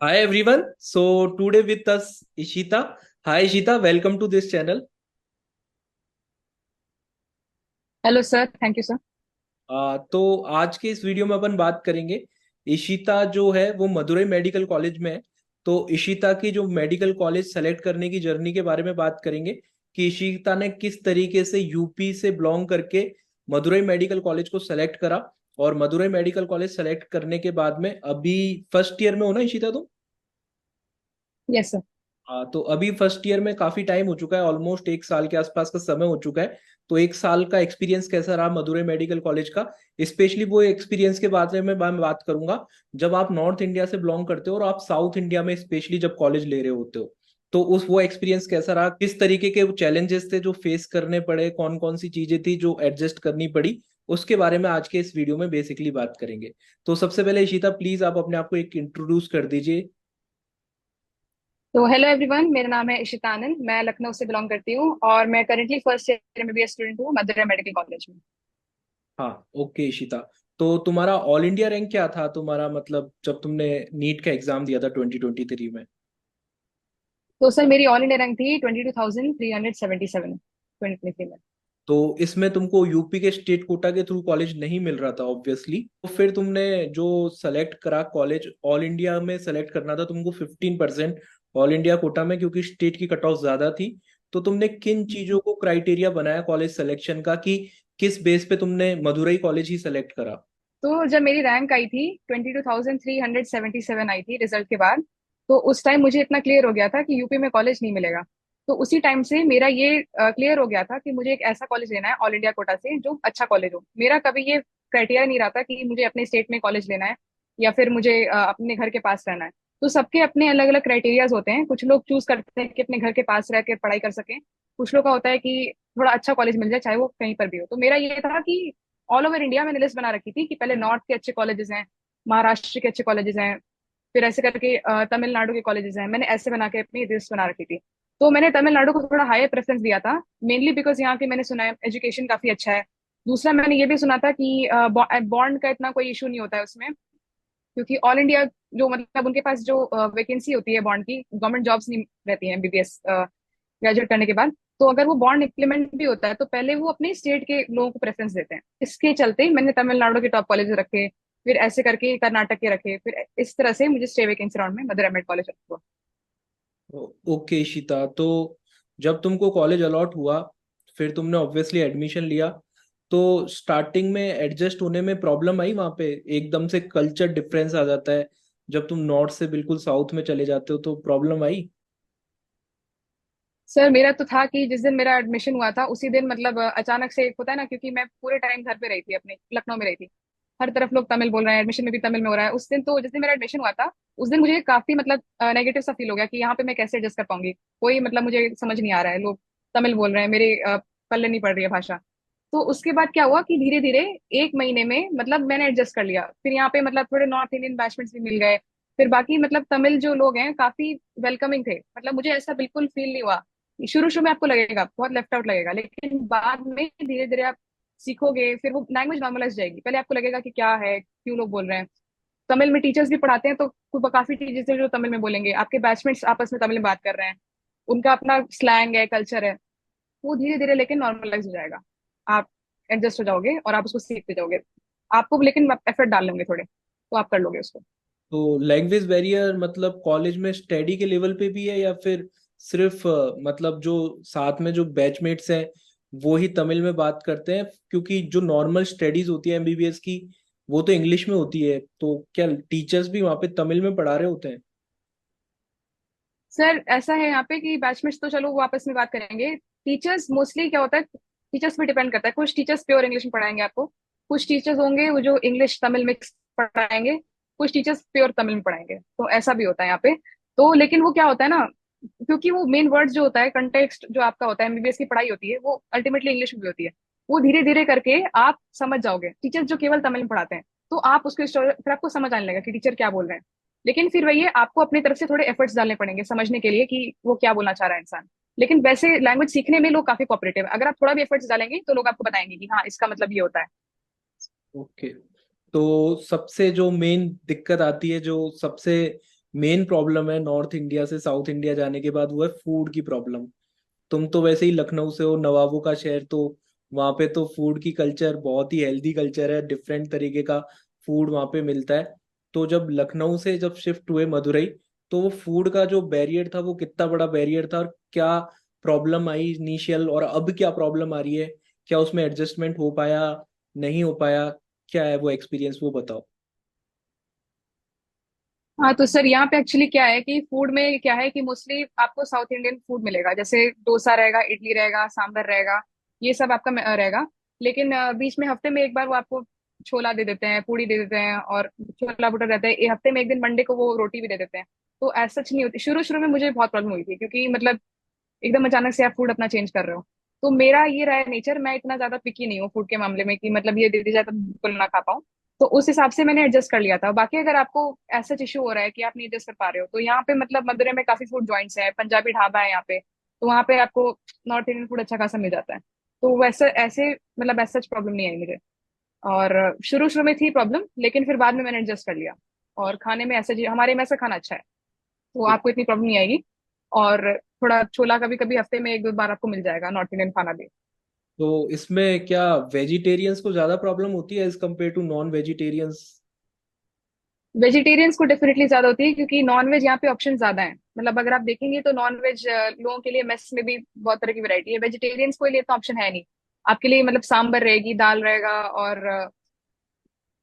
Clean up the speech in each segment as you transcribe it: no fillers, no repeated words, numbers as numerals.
Hi everyone. So today with us Ishita. Hi Ishita, welcome to this channel. Hello sir, thank you sir. तो आज के इस video में अपन बात करेंगे। इशिता जो है वो मदुरई मेडिकल कॉलेज में है। तो इशिता की जो मेडिकल कॉलेज सेलेक्ट करने की जर्नी के बारे में बात करेंगे कि इशिता ने किस तरीके से यूपी से बिलोंग करके मदुरई मेडिकल कॉलेज को सेलेक्ट करा। और मदुरई मेडिकल कॉलेज सेलेक्ट करने के बाद में अभी फर्स्ट ईयर में हो ना इशिता तुम? Yes sir. हाँ, तो अभी फर्स्ट ईयर में काफी टाइम हो चुका है, ऑलमोस्ट एक साल के आसपास का समय हो चुका है। तो एक साल का एक्सपीरियंस कैसा रहा मदुरई मेडिकल कॉलेज का? स्पेशली वो एक्सपीरियंस के बारे में मैं बात करूंगा जब आप नॉर्थ इंडिया से बिलोंग करते हो और आप साउथ इंडिया में स्पेशली जब कॉलेज ले रहे होते हो। तो उस वो एक्सपीरियंस कैसा रहा, किस तरीके के चैलेंजेस थे जो फेस करने पड़े, कौन कौन सी चीजें थी जो एडजस्ट करनी पड़ी, उसके बारे में आज के इस वीडियो में बेसिकली बात करेंगे। तो सबसे पहले इशिता प्लीज आप अपने आप को एक इंट्रोड्यूस कर दीजिए। तो हेलो एवरीवन, मेरा नाम है इशिता आनंद। मैं लखनऊ से बिलोंग करती हूँ और मैं currently first year MBBS student हूँ मदुरई मेडिकल कॉलेज में। हाँ, ओके इशिता। तो तुम्हारा ऑल इंडिया रैंक क्या था तुम्हारा, मतलब जब तुमने नीट का एग्जाम दिया था 2023 में? तो सर मेरी ऑल इंडिया रैंक थी 22,377 2023 में। तो इसमें तुमको यूपी के स्टेट कोटा के थ्रू कॉलेज नहीं मिल रहा था ऑब्वियसली, तो फिर तुमने जो सेलेक्ट करा कॉलेज ऑल इंडिया में सेलेक्ट करना था तुमको 15% ऑल इंडिया कोटा में, क्योंकि स्टेट की कट ऑफ ज्यादा थी। तो तुमने किन चीजों को क्राइटेरिया बनाया कॉलेज सिलेक्शन का कि किस बेस पे तुमने मदुरई कॉलेज ही सेलेक्ट करा? तो जब मेरी रैंक आई थी 22,377 आई थी रिजल्ट के बाद। तो उस टाइम मुझे इतना क्लियर हो गया था कि यूपी में कॉलेज नहीं मिलेगा। तो उसी टाइम से मेरा ये क्लियर हो गया था कि मुझे एक ऐसा कॉलेज लेना है ऑल इंडिया कोटा से जो अच्छा कॉलेज हो। मेरा कभी ये क्राइटेरिया नहीं रहा था कि मुझे अपने स्टेट में कॉलेज लेना है या फिर मुझे अपने घर के पास रहना है। तो सबके अपने अलग अलग क्राइटेरियाज होते हैं। कुछ लोग चूज करते हैं कि अपने घर के पास रह के पढ़ाई कर सकें। कुछ लोग का होता है कि थोड़ा अच्छा कॉलेज मिल जाए चाहे वो कहीं पर भी हो। तो मेरा ये था कि ऑल ओवर इंडिया मैंने लिस्ट बना रखी थी कि पहले नॉर्थ के अच्छे कॉलेजेस हैं, महाराष्ट्र के अच्छे कॉलेजेस हैं, फिर ऐसे करके तमिलनाडु के कॉलेजेस हैं। मैंने ऐसे बना के अपनी लिस्ट बना रखी थी। तो मैंने तमिलनाडु को थोड़ा हायर प्रेफरेंस दिया था, मेनली बिकॉज यहाँ की मैंने सुना है एजुकेशन काफी अच्छा है। दूसरा मैंने ये भी सुना था कि बॉन्ड का इतना कोई इशू नहीं होता है उसमें, क्योंकि ऑल इंडिया जो मतलब उनके पास जो वैकेंसी होती है बॉन्ड की, गवर्नमेंट जॉब्स नहीं रहती हैं एमबीबीएस ग्रेजुएट करने के बाद। तो अगर वो बॉन्ड इम्प्लीमेंट भी होता है तो पहले वो अपने स्टेट के लोगों को प्रेफरेंस देते हैं। इसके चलते मैंने तमिलनाडु के टॉप कॉलेज रखे, फिर ऐसे करके कर्नाटक के रखे, फिर इस तरह से मुझे स्टे वैकेंसी राउंड में मदुरै मेड कॉलेज रखा। ओके इशिता, तो जब तुमको कॉलेज अलॉट हुआ फिर तुमने ऑब्वियसली एडमिशन लिया। तो स्टार्टिंग में एडजस्ट होने में प्रॉब्लम आई वहां पे? एकदम से कल्चर डिफरेंस आ जाता है जब तुम नॉर्थ से बिल्कुल साउथ में चले जाते हो, तो प्रॉब्लम आई? सर मेरा तो था कि जिस दिन मेरा एडमिशन हुआ था उसी दिन मतलब अचानक से एक होता है ना, क्योंकि मैं पूरे टाइम घर पे रही थी, अपने लखनऊ में रही थी। हर तरफ लोग तमिल बोल रहे हैं, एडमिशन में भी तमिल में हो रहा है उस दिन। तो जिस दिन मेरा एडमिशन हुआ था उस दिन मुझे काफी मतलब नेगेटिव सा फील हो गया कि यहाँ पे मैं कैसे एडजस्ट कर पाऊंगी। कोई मतलब मुझे समझ नहीं आ रहा है, लोग तमिल बोल रहे हैं, मेरे पल्ले नहीं पड़ रही है भाषा। तो उसके बाद क्या हुआ कि धीरे धीरे एक महीने में मतलब मैंने एडजस्ट कर लिया। फिर यहाँ पे मतलब थोड़े नॉर्थ इंडियन बैचमेट्स भी मिल गए। फिर बाकी मतलब तमिल जो लोग हैं काफी वेलकमिंग थे, मतलब मुझे ऐसा बिल्कुल फील नहीं हुआ। शुरू शुरू में आपको लगेगा बहुत लेफ्ट आउट लगेगा, लेकिन बाद में धीरे धीरे आप सीखोगे, फिर वो लैंग्वेज नॉर्मलाइज जाएगी। पहले आपको लगेगा कि क्या है, क्यों लोग बोल रहे हैं। तमिल में टीचर्स भी पढ़ाते हैं तो काफी टीचर्स हैं जो तमिल में बोलेंगे, आपके बैचमेट्स आपस में तमिल में बात कर रहे हैं, उनका अपना स्लैंग है, कल्चर है। वो धीरे धीरे लेकिन नॉर्मलाइज हो जाएगा। आप एडजस्ट हो जाओगे और आप उसको सीखते जाओगे। आपको लेकिन एफर्ट डाल लेंगे थोड़े, तो आप कर लोगे उसको। तो लैंग्वेज बैरियर मतलब कॉलेज में स्टडी के लेवल पे भी है या फिर सिर्फ मतलब जो साथ में जो बैचमेट्स हैं वो ही तमिल में बात करते हैं? क्योंकि जो नॉर्मल स्टडीज होती है एमबीबीएस की वो तो इंग्लिश में होती है, तो क्या टीचर्स भी वहाँ पे तमिल में पढ़ा रहे होते हैं? सर ऐसा है यहाँ पे कि बैचमेट्स तो चलो वो आपस में बात करेंगे। टीचर्स मोस्टली क्या होता है, टीचर्स पे डिपेंड करता है। कुछ टीचर्स प्योर इंग्लिश में पढ़ाएंगे आपको, कुछ टीचर्स होंगे वो जो इंग्लिश तमिल मिक्स पढ़ाएंगे, कुछ टीचर्स प्योर तमिल में पढ़ाएंगे। तो ऐसा भी होता है यहाँ पे। तो लेकिन वो क्या होता है ना, क्योंकि वो मेन वर्ड्स जो होता है, कंटेक्स्ट जो आपका होता है, एमबीबीएस की पढ़ाई होती है वो अल्टीमेटली इंग्लिश में भी होती है। वो धीरे धीरे करके आप समझ जाओगे। टीचर्स जो केवल तमिल में पढ़ाते हैं तो आप उसको फिर आपको समझ आने लगेगा कि टीचर क्या बोल रहे हैं। लेकिन फिर वही है, आपको अपनी तरफ से थोड़े एफर्ट्स डालने पड़ेंगे समझने के लिए कि वो क्या बोलना चाह रहा है इंसान। लेकिन वैसे लैंग्वेज सीखने में लोग काफी कोऑपरेटिव है। अगर आप थोड़ा भी एफर्ट्स डालेंगे तो लोग आपको बताएंगे कि हाँ इसका मतलब ये होता है। ओके। तो सबसे जो मेन दिक्कत आती है, जो सबसे मेन प्रॉब्लम है नॉर्थ इंडिया से साउथ इंडिया जाने के बाद, वो है फूड की प्रॉब्लम। तुम तो वैसे ही लखनऊ से हो, नवाबों का शहर, तो वहाँ पे तो फूड की कल्चर बहुत ही हेल्दी कल्चर है, डिफरेंट तरीके का फूड वहाँ पे मिलता है। तो जब लखनऊ से जब शिफ्ट हुए मदुरई, तो वो फूड का जो बैरियर था वो कितना बड़ा बैरियर था, और क्या प्रॉब्लम आई इनिशियल, और अब क्या प्रॉब्लम आ रही है? क्या उसमें एडजस्टमेंट हो पाया, नहीं हो पाया? क्या है वो एक्सपीरियंस, वो बताओ। हाँ तो सर यहाँ पे एक्चुअली क्या है कि फूड में क्या है कि मोस्टली आपको साउथ इंडियन फूड मिलेगा, जैसे डोसा रहेगा, इडली रहेगा, सांभर रहेगा, ये सब आपका रहेगा। लेकिन बीच में हफ्ते में एक बार वो आपको छोला दे देते हैं, पूड़ी दे देते हैं, और छोला भटूरा रहता है। ये हफ्ते में एक दिन मंडे को वो रोटी भी दे देते हैं। तो ऐसा सच नहीं होती। शुरू शुरू में मुझे बहुत प्रॉब्लम हुई थी, क्योंकि मतलब एकदम अचानक से आप फूड अपना चेंज कर रहे हो। तो मेरा ये रहा है नेचर, मैं इतना ज्यादा पिकी नहीं हूँ फूड के मामले में कि मतलब ये दे दी जाए तो बिल्कुल ना खा पाऊँ। तो उस हिसाब से मैंने एडजस्ट कर लिया था। बाकी अगर आपको ऐसा इशू हो रहा है कि आप नहीं एडजस्ट कर पा रहे हो, तो यहाँ पे मतलब मदुरई में काफी फूड जॉइंट्स है, पंजाबी ढाबा है यहाँ पे। तो वहाँ पे आपको नॉर्थ इंडियन फूड अच्छा खासा मिल जाता है। तो वैसे ऐसे मतलब ऐसा प्रॉब्लम नहीं आई मुझे। और शुरू शुरू में थी प्रॉब्लम, लेकिन फिर बाद में मैंने एडजस्ट कर लिया। और खाने में ऐसा हमारे में ऐसा खाना अच्छा है, तो आपको इतनी प्रॉब्लम नहीं आएगी। और थोड़ा छोला कभी कभी हफ्ते में एक दो बार आपको मिल जाएगा, नॉर्थ इंडियन खाना भी। तो इसमें क्या वेजिटेरियंस को ज्यादा प्रॉब्लम होती है as compared to non vegetarians? Vegetarians को डेफिनेटली ज्यादा होती है, क्योंकि नॉन वेज यहाँ पे ऑप्शन ज्यादा है। मतलब अगर आप देखेंगे तो नॉन वेज लोगों के लिए मेस में भी बहुत तरह की वैरायटी है, वेजिटेरियंस के लिए इतना ऑप्शन है नहीं। आपके लिए मतलब सांबर रहेगी, दाल रहेगा, और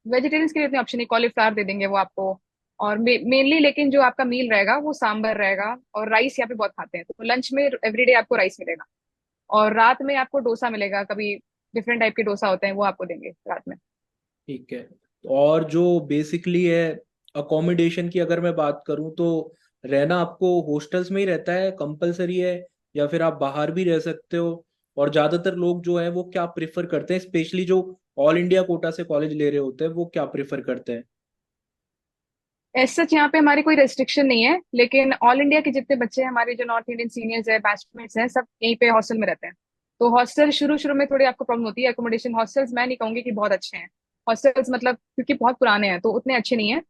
वेजिटेरियंस के लिए इतने ऑप्शन नहीं, कॉलीफ्लावर दे देंगे वो आपको। और मेनली लेकिन जो आपका मील रहेगा वो सांबर रहेगा, और राइस यहाँ पे बहुत खाते हैं, तो लंच में एवरीडे आपको राइस मिलेगा। और रात में आपको डोसा मिलेगा, कभी डिफरेंट टाइप के डोसा होते हैं वो आपको देंगे रात में। ठीक है। और जो बेसिकली है अकोमोडेशन की अगर मैं बात करूं, तो रहना आपको हॉस्टल्स में ही रहता है कंपलसरी है, या फिर आप बाहर भी रह सकते हो? और ज्यादातर लोग जो है वो क्या प्रेफर करते हैं, स्पेशली जो ऑल इंडिया कोटा से कॉलेज ले रहे होते हैं, वो क्या प्रेफर करते हैं? एज सच यहाँ पे हमारी कोई रेस्ट्रिक्शन नहीं है, लेकिन ऑल इंडिया के जितने बच्चे हैं हमारे, जो नॉर्थ इंडियन सीनियर्स है, बैचमेट्स हैं, सब यहीं पे हॉस्टल में रहते हैं। तो हॉस्टल शुरू शुरू में थोड़ी आपको प्रॉब्लम होती है। एकोमोडेशन हॉस्टल्स मैं नहीं कहूंगी कि बहुत अच्छे हैं। हॉस्टल्स मतलब क्योंकि बहुत पुराने हैं तो उतने अच्छे नहीं है।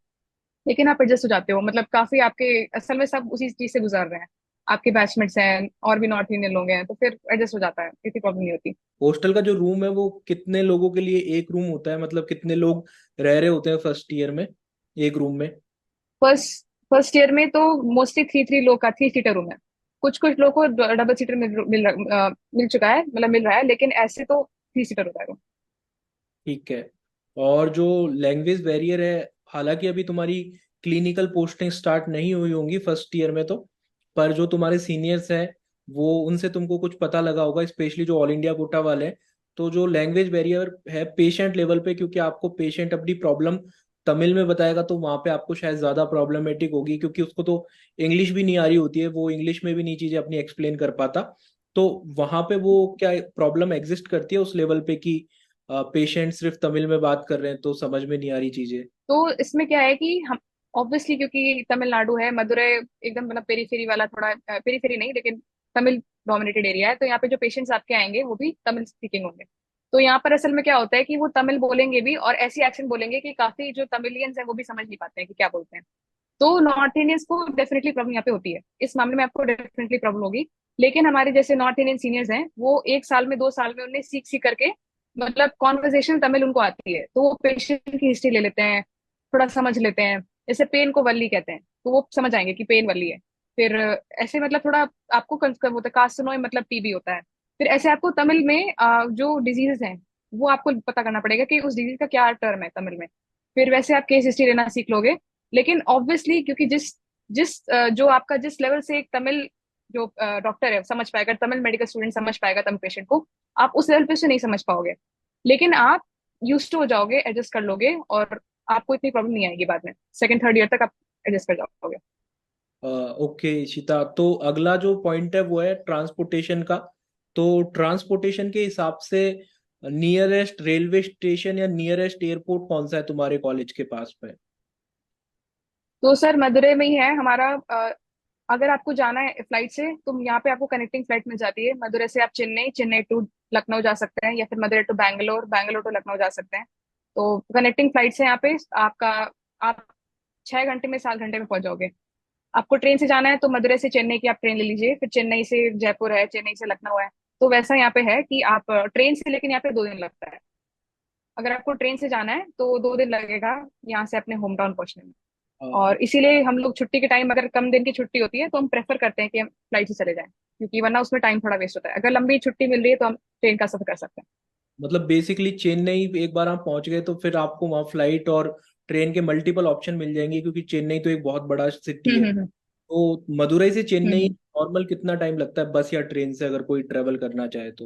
लेकिन आप एडजस्ट हो जाते हो, मतलब काफी आपके असल में सब उसी चीज से गुजर रहे हैं। आपके बैचमेट्स हैं और भी नॉर्थ इंडियन लोग हैं, तो फिर एडजस्ट हो जाता है, इतनी प्रॉब्लम नहीं होती। हॉस्टल का जो रूम है वो कितने लोगों के लिए एक रूम होता है, मतलब कितने लोग रह रहे होते हैं फर्स्ट ईयर में एक रूम में? फर्स्ट फर्स्ट ईयर में तो मोस्टली थ्री थ्री लोग का 3 सीटर रूम है। कुछ कुछ लोग को डबल सीटर मिल चुका है, मतलब मिल रहा है, लेकिन ऐसे तो 3 सीटर होता है रूम। ठीक है। और जो लैंग्वेज बैरियर है, हालांकि अभी तुम्हारी क्लिनिकल पोस्टिंग स्टार्ट नहीं हुई होंगी फर्स्ट ईयर में, तो पर जो तुम्हारे सीनियर्स हैं वो, उनसे तुमको कुछ पता लगा होगा, स्पेशली जो ऑल इंडिया कोटा वाले हैं। तो जो लैंग्वेज बैरियर है पेशेंट लेवल पे, क्योंकि आपको पेशेंट अपनी प्रॉब्लम तमिल में बताएगा, तो वहाँ पे आपको शायद ज़्यादा प्रॉब्लमेटिक होगी, क्योंकि उसको तो इंग्लिश भी नहीं आ रही होती है, वो इंग्लिश में भी नहीं चीज़ें अपनी एक्सप्लेन कर पाता। तो वहाँ पे वो क्या प्रॉब्लम एग्जिस्ट करती है उस लेवल पे कि पेशेंट सिर्फ तमिल में बात कर रहे हैं तो समझ में नहीं आ रही चीजें? तो इसमें क्या है कि हम ऑब्वियसली, क्योंकि तमिलनाडु है, मदुरई एकदम मतलब पेरीफेरी वाला, थोड़ा पेरीफेरी नहीं लेकिन तमिल डोमिनेटेड एरिया है, तो यहाँ पे जो पेशेंट्स आपके आएंगे वो भी तमिल स्पीकिंग होंगे। तो यहाँ पर असल में क्या होता है कि वो तमिल बोलेंगे भी, और ऐसी एक्सेंट बोलेंगे कि काफी जो तमिलियंस हैं वो भी समझ नहीं पाते हैं कि क्या बोलते हैं। तो नॉर्थ इंडियंस को डेफिनेटली प्रॉब्लम यहाँ पे होती है, इस मामले में आपको डेफिनेटली प्रॉब्लम होगी। लेकिन हमारे जैसे नॉर्थ इंडियन सीनियर्स हैं, वो एक साल में 2 साल में उन्हें सीख सीख करके मतलब कॉन्वर्जेशन तमिल उनको आती है, तो वो पेशेंट की हिस्ट्री ले लेते हैं, थोड़ा समझ लेते हैं। जैसे पेन को वल्ली कहते हैं, तो वो समझ आएंगे कि पेन वल्ली है। फिर ऐसे मतलब थोड़ा आपको कंसर्न होता है, कास्टनोय मतलब टीबी होता है। फिर ऐसे आपको तमिल में जो डिजीजेस हैं वो आपको पता करना पड़ेगा कि उस डिजीज का क्या टर्म है तमिल में। फिर वैसे आप केस हिस्ट्री लेना सीख लोगे। लेकिन ऑब्वियसली क्योंकि जिस जिस जो आपका जिस लेवल से एक तमिल जो डॉक्टर है समझ पाएगा, तमिल मेडिकल स्टूडेंट समझ पाएगा तमिल पेशेंट को, आप उस लेवल पे से नहीं समझ पाओगे। लेकिन आप यूज टू हो जाओगे, एडजस्ट कर लोगे, और आपको इतनी प्रॉब्लम नहीं आएगी बाद में। सेकंड थर्ड ईयर तक आप एडजस्ट कर जाओगे। ओके इशिता, तो अगला जो पॉइंट है वो है ट्रांसपोर्टेशन का। तो ट्रांसपोर्टेशन के हिसाब से नियरेस्ट रेलवे स्टेशन या नियरेस्ट एयरपोर्ट कौन सा है तुम्हारे कॉलेज के पास में? तो सर मदुरई में ही है हमारा। अगर आपको जाना है फ्लाइट से, तो यहाँ पे आपको कनेक्टिंग फ्लाइट मिल जाती है। मदुरई से आप चेन्नई, चेन्नई टू लखनऊ जा सकते हैं, या फिर मदुरई टू बैंगलोर, बैंगलोर टू लखनऊ जा सकते हैं। तो कनेक्टिंग फ्लाइट से यहाँ पे आपका आप 6 घंटे में 7 घंटे में पहुंच जाओगे। आपको ट्रेन से जाना है तो मदुरई से चेन्नई की आप ट्रेन ले लीजिए, फिर चेन्नई से जयपुर है, चेन्नई से लखनऊ है। तो वैसा यहाँ पे है कि आप ट्रेन से, लेकिन यहाँ पे 2 दिन लगता है। अगर आपको ट्रेन से जाना है तो 2 दिन लगेगा यहाँ से अपने होम टाउन पहुंचने में। हाँ। और इसीलिए हम लोग छुट्टी के टाइम, अगर कम दिन की छुट्टी होती है तो हम प्रेफर करते हैं कि हम फ्लाइट से चले जाएं, क्योंकि वरना उसमें टाइम थोड़ा वेस्ट होता है। अगर लंबी छुट्टी मिल रही है तो हम ट्रेन का सफर कर सकते हैं। मतलब बेसिकली चेन्नई एक बार आप पहुंच गए तो फिर आपको वहाँ फ्लाइट और ट्रेन के मल्टीपल ऑप्शन मिल जाएंगे, क्योंकि चेन्नई तो एक बहुत बड़ा सिटी है। हम्म। तो मदुरई से चेन्नई हम्म। नॉर्मल कितना टाइम लगता है बस या ट्रेन से, अगर कोई ट्रेवल करना चाहे तो?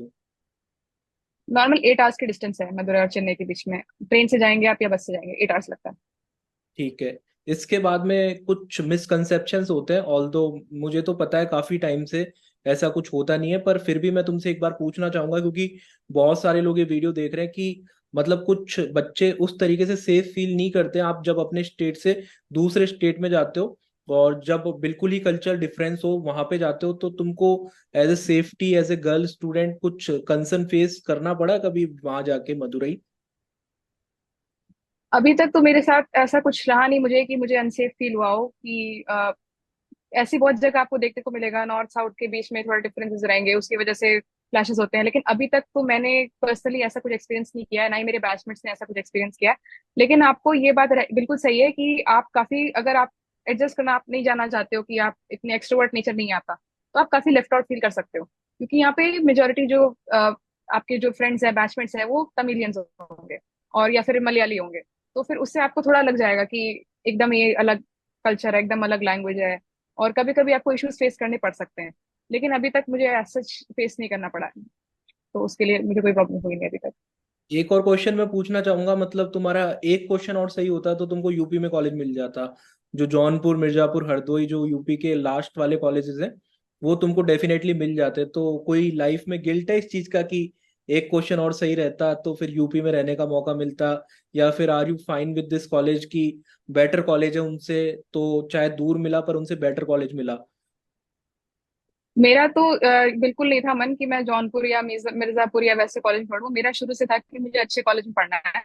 नॉर्मल 8 आवर्स की डिस्टेंस है मदुरई और चेन्नई के बीच में। ट्रेन से जाएंगे आप या बस से जाएंगे, 8 आवर्स लगता है। ठीक है। इसके बाद में कुछ मिसकंसेप्शंस होते हैं, ऑल्दो मुझे तो पता है काफी टाइम से ऐसा कुछ होता नहीं है, पर फिर भी मैं तुमसे एक बार पूछना चाहूंगा, क्योंकि बहुत सारे लोग ये वीडियो देख रहे हैं कि मतलब कुछ बच्चे उस तरीके से सेफ फील नहीं करते आप जब अपने स्टेट से दूसरे स्टेट में जाते हो, और जब बिल्कुल ही कल्चर डिफरेंस हो वहां पे जाते हो, तो तुमको as a safety as a girl student कुछ कंसर्न फेस करना पड़ा कभी वहां जाके मदुरई? अभी तक तो मेरे साथ ऐसा कुछ रहा नहीं मुझे कि मुझे अनसेफ फील हुआ हो कि ऐसी बहुत जगह आपको देखने को मिलेगा, नॉर्थ साउथ के बीच में थोड़ा डिफरेंसेस रहेंगे, उसकी वजह से क्लैशेस होते हैं। लेकिन अभी तक तो मैंने पर्सनली ऐसा कुछ एक्सपीरियंस नहीं किया है, ना ही मेरे बैचमेट्स ने ऐसा कुछ एक्सपीरियंस किया है। लेकिन आपको ये बात बिल्कुल सही है कि आप काफी, अगर आप एडजस्ट करना आप नहीं जाना चाहते हो, कि आप इतने एक्सट्रोवर्ट नेचर नहीं आता, तो आप काफी लेफ्ट आउट फील कर सकते हो। क्योंकि यहाँ पे मेजोरिटी जो आपके जो फ्रेंड्स है, बैचमेट्स है, वो तमिलियंस होंगे और या फिर मलयाली होंगे। तो फिर उससे आपको थोड़ा लग जाएगा कि एकदम ये अलग कल्चर है, एकदम अलग लैंग्वेज है, और कभी कभी आपको इश्यूज फेस करने पड़ सकते हैं। लेकिन अभी तक मुझे सच फेस नहीं करना पड़ा है, तो उसके लिए मुझे कोई प्रॉब्लम हुई नहीं अभी तक। एक और क्वेश्चन मैं पूछना चाहूंगा, मतलब तुम्हारा एक क्वेश्चन और सही होता तो तुमको यूपी में कॉलेज मिल जाता। जो जौनपुर, मिर्जापुर, हरदोई, जो यूपी के लास्ट वाले कॉलेजेस हैं, वो तुमको डेफिनेटली मिल जाते। तो कोई लाइफ में गिल्ट है इस चीज का कि एक क्वेश्चन और सही रहता तो फिर यूपी में रहने का मौका मिलता? या फिर are you fine with this college की बेटर कॉलेज है उनसे, तो चाहे दूर मिला पर उनसे बेटर कॉलेज मिला? मेरा तो बिल्कुल नहीं था मन कि मैं जौनपुर या मिर्जापुर या वैसे कॉलेज में पढूं। मेरा शुरू से था कि मुझे अच्छे कॉलेज में पढ़ना है।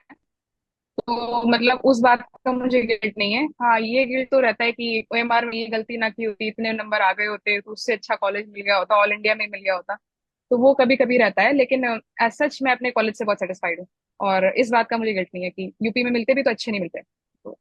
तो मतलब उस बात का मुझे गिल्ट नहीं है। हाँ, ये गिल्ट तो रहता है कि ओएमआर में ये गलती ना की होती, इतने नंबर आ गए होते तो उससे अच्छा कॉलेज मिल गया होता, ऑल इंडिया में मिल गया होता। तो वो कभी कभी रहता है, लेकिन एज सच मैं अपने कॉलेज से बहुत सेटिस्फाइड हूँ। और इस बात का मुझे गिल्ट नहीं है कि यूपी में मिलते भी तो अच्छे नहीं मिलते। तो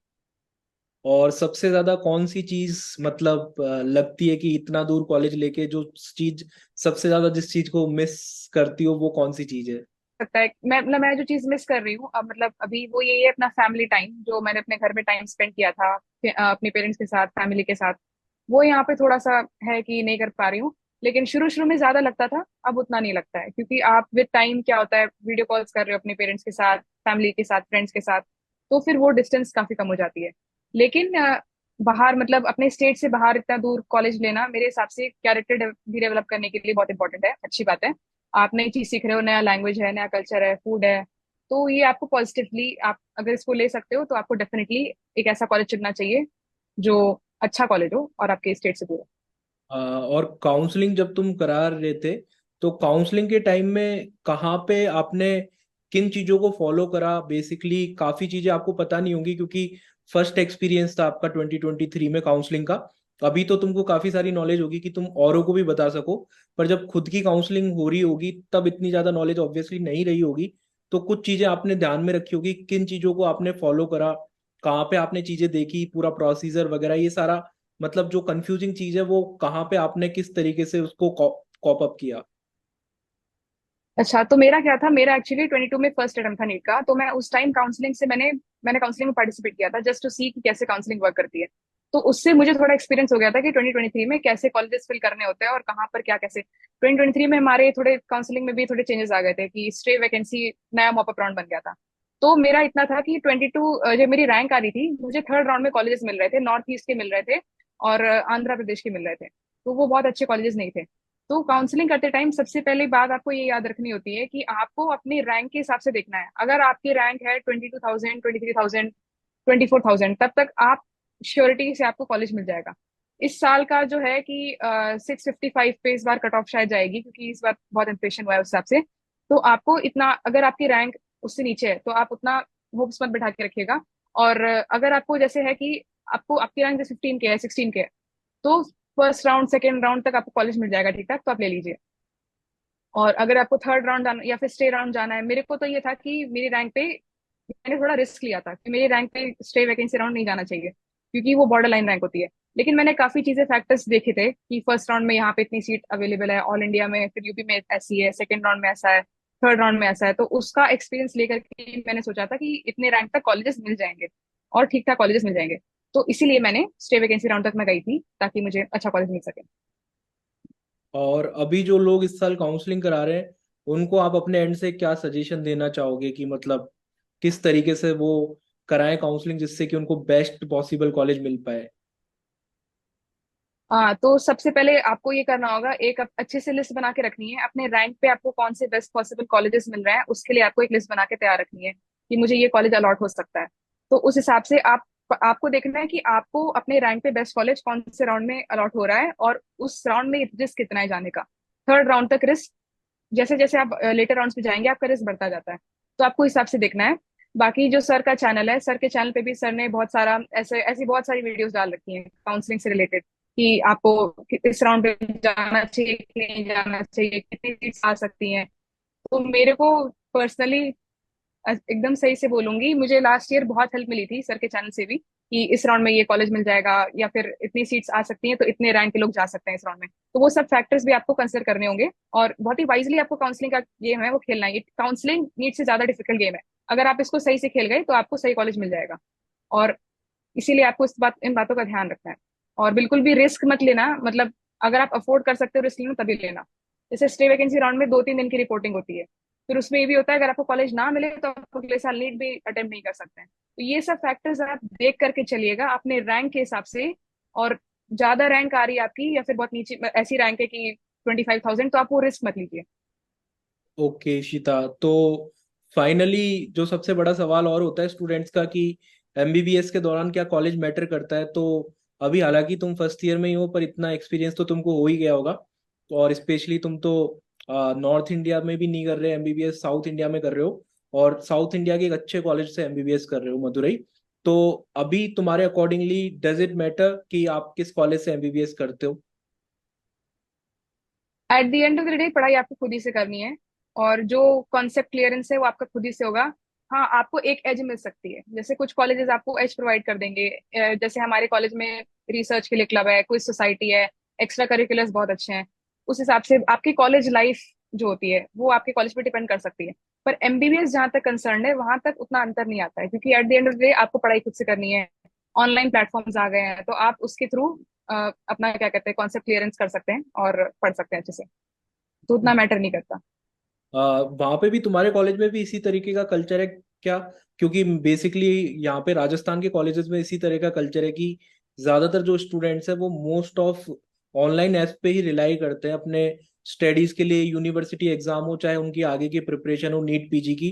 और सबसे ज्यादा कौन सी चीज मतलब लगती है कि इतना दूर कॉलेज लेके जो चीज सबसे ज्यादा जिस चीज को मिस करती हो वो कौन सी चीज है? लगता है मैं जो चीज मिस कर रही हूँ अब, मतलब अभी वो यही है, अपना फैमिली टाइम जो मैंने अपने घर में टाइम स्पेंड किया था अपने पेरेंट्स के साथ, फैमिली के साथ। वो यहाँ पे थोड़ा सा है कि नहीं कर पा रही हूँ। लेकिन शुरू शुरू में ज्यादा लगता था, अब उतना नहीं लगता है, क्योंकि आप विद टाइम क्या होता है, वीडियो कॉल्स कर रहे हो अपने पेरेंट्स के साथ, फैमिली के साथ, फ्रेंड्स के साथ। तो फिर वो डिस्टेंस काफी कम हो जाती है। लेकिन बाहर, मतलब अपने स्टेट से बाहर इतना दूर कॉलेज लेना मेरे हिसाब से कैरेक्टर भी डेवलप करने के लिए बहुत इंपॉर्टेंट है, अच्छी बात है। आप नई चीज सीख रहे हो, नया लैंग्वेज है, नया कल्चर है, फूड है। तो ये आपको पॉजिटिवली, आप अगर इसको ले सकते हो तो आपको डेफिनेटली एक ऐसा कॉलेज चुनना चाहिए जो अच्छा कॉलेज हो और आपके स्टेट से दूर हो। और काउंसलिंग जब तुम करा रहे थे, तो काउंसलिंग के टाइम में कहाँ पे आपने किन चीजों को फॉलो करा? बेसिकली काफी चीजें आपको पता नहीं होंगी, क्योंकि फर्स्ट एक्सपीरियंस था आपका 2023 में काउंसलिंग का। अभी तो तुमको काफी सारी नॉलेज होगी कि तुम औरों को भी बता सको, पर जब खुद की काउंसलिंग हो रही होगी तब इतनी ज्यादा नॉलेज ऑब्वियसली नहीं रही होगी। तो कुछ चीजें आपने ध्यान में रखी होगी, किन चीजों को आपने फॉलो करा, कहाँ पे आपने चीजें देखी, पूरा प्रोसीजर वगैरह ये सारा, मतलब जो कंफ्यूजिंग चीज है वो कहाँ पे आपने किस तरीके से उसको कॉप अप किया? अच्छा, तो मेरा क्या था, मेरा एक्चुअली 22 में फर्स्ट अटेम्प्ट था नीट का। तो मैं उस टाइम काउंसलिंग से मैंने काउंसलिंग में पार्टिसिपेट किया था, जस्ट टू सी कि कैसे काउंसलिंग वर्क करती है। तो उससे मुझे थोड़ा एक्सपीरियंस हो गया था कि 2023 में कैसे कॉलेजेस फिल करने होते हैं और कहाँ पर क्या कैसे। 2023 में हमारे थोड़े काउंसलिंग में भी थोड़े चेंजेस आ गए थे कि स्टे वैकेंसी नया मॉपअप राउंड बन गया था। तो मेरा इतना था कि 22 जब मेरी रैंक आ रही थी, मुझे थर्ड राउंड में कॉलेजेस मिल रहे थे, नॉर्थ ईस्ट के मिल रहे थे और आंध्र प्रदेश के मिल रहे थे। तो वो बहुत अच्छे कॉलेजेस नहीं थे। तो काउंसलिंग करते टाइम सबसे पहली बात आपको ये याद रखनी होती है कि आपको अपनी रैंक के हिसाब से देखना है। अगर आपकी रैंक है 22,000, 23,000, 24,000, तब तक आप श्योरिटी से आपको कॉलेज मिल जाएगा। इस साल का जो है कि 655 पे इस बार कट ऑफ शायद जाएगी, क्योंकि इस बार बहुत इन्फ्लेशन हुआ है उस हिसाब से। तो आपको इतना, अगर आपकी रैंक उससे नीचे है तो आप उतना होप्स मत बैठा के रखिएगा। और अगर आपको जैसे है कि आपको आपकी रैंक जैसे 15 के है, 16 के है, तो फर्स्ट राउंड सेकेंड राउंड तक आपको कॉलेज मिल जाएगा ठीक ठाक, तो आप ले लीजिए। और अगर आपको थर्ड राउंड जाना या फिर स्टे राउंड जाना है, मेरे को तो ये था कि मेरी रैंक पे, मैंने थोड़ा रिस्क लिया था कि मेरी रैंक पे स्टे वैकेंसी राउंड नहीं जाना चाहिए, क्योंकि वो बॉर्डर लाइन रैंक होती है। लेकिन मैंने काफी चीजें फैक्टर्स देखे थे कि फर्स्ट राउंड में यहाँ पे इतनी सीट अवेलेबल है ऑल इंडिया में, फिर यूपी में ऐसी है, सेकंड राउंड में ऐसा है, थर्ड राउंड में ऐसा है। तो उसका एक्सपीरियंस लेकर के मैंने सोचा था कि इतने रैंक तक कॉलेजेस मिल जाएंगे और ठीक ठाक कॉलेजेस मिल जाएंगे। तो इसीलिए मैंने स्टे वैकेंसी राउंड तक मैं गई थी, ताकि मुझे अच्छा कॉलेज मिल सके। और अभी जो लोग इस साल काउंसलिंग करा रहे हैं, उनको आप अपने एंड से क्या सजेशन देना चाहोगे कि मतलब किस तरीके से वो कराएं काउंसलिंग जिससे कि उनको बेस्ट पॉसिबल कॉलेज मिल पाए? हाँ, तो सबसे पहले आपको ये करना होगा, एक अच्छे से लिस्ट बना के रखनी है अपने रैंक पे आपको कौन से बेस्ट पॉसिबल कॉलेजेस मिल रहे हैं, उसके लिए आपको एक लिस्ट बना के तैयार रखनी है कि मुझे ये कॉलेज अलॉट हो सकता है। तो उस हिसाब से आपको देखना है कि आपको अपने रैंक पे बेस्ट कॉलेज कौन से राउंड में अलॉट हो रहा है, और उस राउंड में रिस्क कितना है जाने का। थर्ड राउंड तक रिस्क, जैसे जैसे आप लेटर राउंड्स में जाएंगे आपका रिस्क बढ़ता जाता है। तो आपको हिसाब से देखना है। बाकी जो सर का चैनल है, सर के चैनल पे भी सर ने बहुत सारा ऐसे ऐसी बहुत सारी वीडियोस डाल रखी हैं काउंसलिंग से रिलेटेड, कि आपको इस राउंड पे जाना चाहिए कि नहीं जाना चाहिए, कितनी सीट्स आ सकती हैं। तो मेरे को पर्सनली, एकदम सही से बोलूंगी, मुझे लास्ट ईयर बहुत हेल्प मिली थी सर के चैनल से भी, कि इस राउंड में ये कॉलेज मिल जाएगा या फिर इतनी सीट्स आ सकती हैं, तो इतने रैंक के लोग जा सकते हैं इस राउंड में। तो वो सब फैक्टर्स भी आपको कंसिडर करने होंगे, और बहुत ही वाइजली आपको काउंसलिंग का गेम है वो खेलना है। ये काउंसलिंग नीट से ज्यादा डिफिकल्ट गेम है। अगर आप इसको सही से खेल गए तो आपको सही कॉलेज मिल जाएगा। और इसीलिए आपको इन बातों का ध्यान रखना है। और बिल्कुल भी रिस्क मत लेना, मतलब अगर आप अफोर्ड कर सकते हो रिस्क लेना तभी लेना। जैसे स्टे वैकेंसी राउंड में 2-3 दिन की रिपोर्टिंग होती है, फिर उसमें ये भी होता है अगर आपको कॉलेज ना मिले तो आप अगले साल नीट भी अटेम्प्ट नहीं कर सकते हैं। तो ये सब फैक्टर्स आप देख करके चलिएगा अपने रैंक के हिसाब से। और ज्यादा रैंक आ रही है आपकी या फिर बहुत नीचे ऐसी रैंक है कि 25,000, तो आप वो रिस्क मत लीजिए। ओके ईशिता, तो फाइनली जो सबसे बड़ा सवाल और होता है स्टूडेंट्स का कि एमबीबीएस के दौरान क्या कॉलेज मैटर करता है? तो अभी हालांकि तुम फर्स्ट ईयर में ही हो, पर इतना एक्सपीरियंस तो तुमको हो ही गया होगा। और स्पेशली तुम तो नॉर्थ इंडिया में भी नहीं कर रहे एमबीबीएस, साउथ इंडिया में कर रहे हो, और साउथ इंडिया के एक अच्छे कॉलेज से एमबीबीएस कर रहे हो, मदुरई। तो अभी तुम्हारे अकॉर्डिंगली डज इट मैटर कि आप किस कॉलेज से एमबीबीएस करते हो? At the end of the day पढ़ाई आपको खुद ही से करनी है, और जो कॉन्सेप्ट क्लियरेंस है वो आपका खुद ही से होगा। हाँ, आपको एक एज मिल सकती है, जैसे कुछ कॉलेजेस आपको एज प्रोवाइड कर देंगे। जैसे हमारे कॉलेज में रिसर्च के लिए क्लब है, क्विज सोसाइटी है, एक्स्ट्रा करिकुलर्स बहुत अच्छे हैं। उस हिसाब से आपकी कॉलेज लाइफ जो होती है वो आपके कॉलेज पे डिपेंड कर सकती है। पर एमबीबीएस जहाँ तक कंसर्न है वहां तक उतना अंतर नहीं आता है, क्योंकि at the end of the day आपको पढ़ाई खुद से करनी है। ऑनलाइन प्लेटफॉर्म्स आ गए हैं, तो आप उसके थ्रू अपना क्या कहते हैं कॉन्सेप्ट क्लियरेंस कर सकते हैं और पढ़ सकते हैं अच्छे से। तो उतना मैटर नहीं करता। वहां पे भी तुम्हारे कॉलेज में भी इसी तरीके का कल्चर है क्या? क्योंकि बेसिकली यहाँ पे राजस्थान के कॉलेजेस में इसी तरह का कल्चर है कि ज्यादातर जो स्टूडेंट्स हैं वो मोस्ट ऑफ ऑनलाइन ऐप पे ही रिलाई करते हैं अपने स्टडीज के लिए, यूनिवर्सिटी एग्जाम हो चाहे उनकी आगे की प्रिपरेशन हो नीट पीजी की।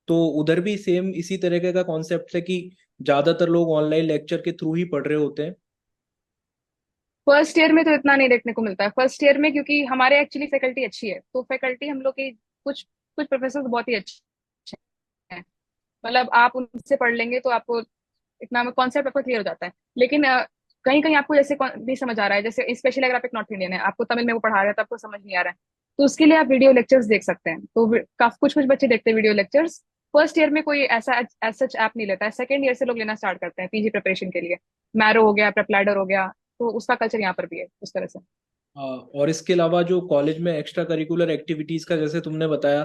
तो उधर भी सेम इसी तरीके का कॉन्सेप्ट है कि ज्यादातर लोग ऑनलाइन लेक्चर के थ्रू ही पढ़ रहे होते हैं? फर्स्ट ईयर में तो इतना नहीं देखने को मिलता है। फर्स्ट ईयर में क्योंकि हमारे एक्चुअली फैकल्टी अच्छी है, तो फैकल्टी हम लोग की कुछ कुछ प्रोफेसर बहुत ही अच्छे हैं। मतलब आप उनसे पढ़ लेंगे तो आपको इतना कॉन्सेप्ट आपको क्लियर हो जाता है। लेकिन कहीं कहीं आपको जैसे नहीं समझ आ रहा है, जैसे स्पेशली अगर आप एक नॉर्थ इंडियन है, आपको तमिल में वो पढ़ा रहे हैं तो आपको समझ नहीं आ रहा है, तो उसके लिए आप वीडियो लेक्चर्स देख सकते हैं। तो काफी कुछ कुछ बच्चे देखते हैं वीडियो लेक्चर्स। फर्स्ट ईयर में कोई ऐसा सच ऐप नहीं लेता है, सेकेंड ईयर से लोग लेना स्टार्ट करते हैं पीजी प्रिपरेशन के लिए। मैरो हो गया, प्रेपलैडर हो गया, तो उसका कल्चर यहाँ पर भी है उस तरह से। और इसके अलावा जो कॉलेज में एक्स्ट्रा करिकुलर एक्टिविटीज का जैसे तुमने बताया,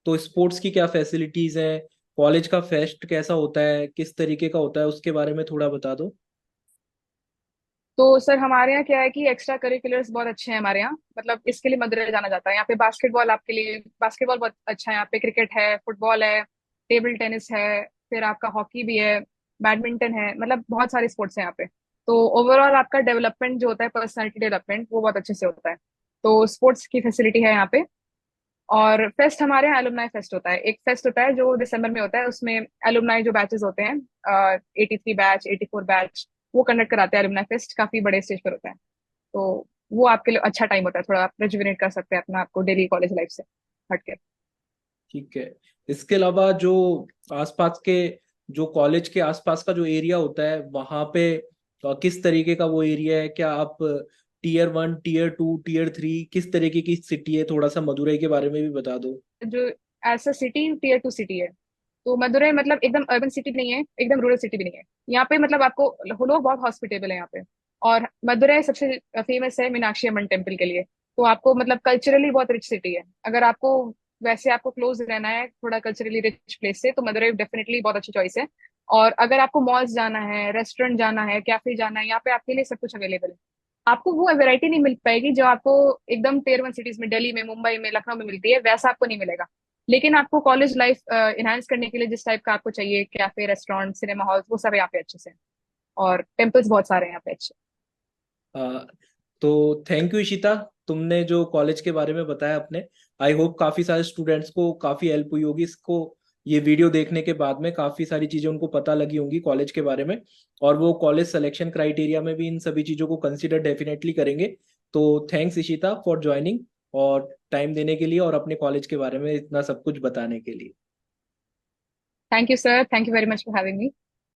तो स्पोर्ट्स की क्या फैसिलिटीज हैं? कॉलेज का फेस्ट कैसा होता है, किस तरीके का होता है, उसके बारे में थोड़ा बता दो। तो सर हमारे यहाँ क्या है कि एक्स्ट्रा करिकुलर्स बहुत अच्छे हैं हमारे यहाँ, मतलब इसके लिए मदुरई जाना जाता है। यहाँ पे बास्केटबॉल, आपके लिए बास्केटबॉल बहुत अच्छा है यहाँ पे, क्रिकेट है, फुटबॉल है, टेबल टेनिस है, फिर आपका हॉकी भी है, बैडमिंटन है, मतलब बहुत सारे स्पोर्ट्स हैं यहाँ पे। तो ओवरऑल आपका डेवलपमेंट जो होता है, पर्सनैलिटी डेवलपमेंट, वो बहुत अच्छे से होता है। तो स्पोर्ट्स की फैसिलिटी है यहाँ पे। और फेस्ट हमारे यहाँ एलुमनाई फेस्ट होता है, एक फेस्ट होता है जो दिसंबर में होता है, उसमें एलुमनाई जो बैचेस होते हैं, 83 बैच, 84 बैच, वो कंडक्ट कराते हैं एलुमनाई फेस्ट, काफी बड़े स्टेज पर होता है। तो वो आपके लिए अच्छा टाइम होता है, थोड़ा आप रेजुविनेट कर सकते हैं अपना आपको डेली कॉलेज लाइफ से हटके। ठीक है। इसके अलावा जो आसपास के, जो कॉलेज के आसपास का जो एरिया होता है वहाँ पे तो किस तरीके का वो एरिया है, क्या आप टीयर 1, टीयर 2, टीयर 3, किस तरीके की सिटी है, थोड़ा सा मदुरई के बारे में भी बता दो। जो as a city tier 2 city है। तो मदुरई मतलब एकदम अर्बन सिटी नहीं है, एकदम रूरल सिटी भी नहीं है। यहाँ पे मतलब आपको लोग बहुत हॉस्पिटेबल है यहाँ पे। और मदुरई सबसे फेमस है मीनाक्षी अம்மन टेम्पल के लिए। तो आपको मतलब कल्चरली बहुत रिच सिटी है। अगर आपको वैसे आपको क्लोज रहना है थोड़ा कल्चरली रिच प्लेस से, तो मदुरई डेफिनेटली बहुत अच्छी चॉइस है। और अगर आपको मॉल्स जाना है, रेस्टोरेंट जाना है, कैफे जाना है, यहाँ पे आपके लिए सब कुछ अवेलेबल है। आपको वो वैरायटी नहीं मिल पाएगी जो आपको एकदम टीयर 1 सिटीज में, दिल्ली में, मुंबई में, लखनऊ में मिलती है, वैसा आपको नहीं मिलेगा। लेकिन आपको कॉलेज लाइफ इनहांस करने के लिए जिस टाइप का आपको चाहिए, कैफे, रेस्टोरेंट, सिनेमा हॉल, वो सब यहाँ पे अच्छे से हैं। और टेम्पल्स बहुत सारे हैं यहाँ पे अच्छे। अ, तो थैंक यू इशिता, तुमने जो कॉलेज के बारे में बताया अपने, आई होप काफी सारे स्टूडेंट्स को काफी हेल्प हुई होगी इसको, ये वीडियो देखने के बाद में काफी सारी चीजें उनको पता लगी होंगी कॉलेज के बारे में, और वो कॉलेज सिलेक्शन क्राइटेरिया में भी इन सभी चीजों को कंसिडर डेफिनेटली करेंगे। तो थैंक्स इशिता फॉर ज्वाइनिंग, और टाइम देने के लिए, और अपने कॉलेज के बारे में इतना सब कुछ बताने के लिए। Thank you sir, thank you very much for having me.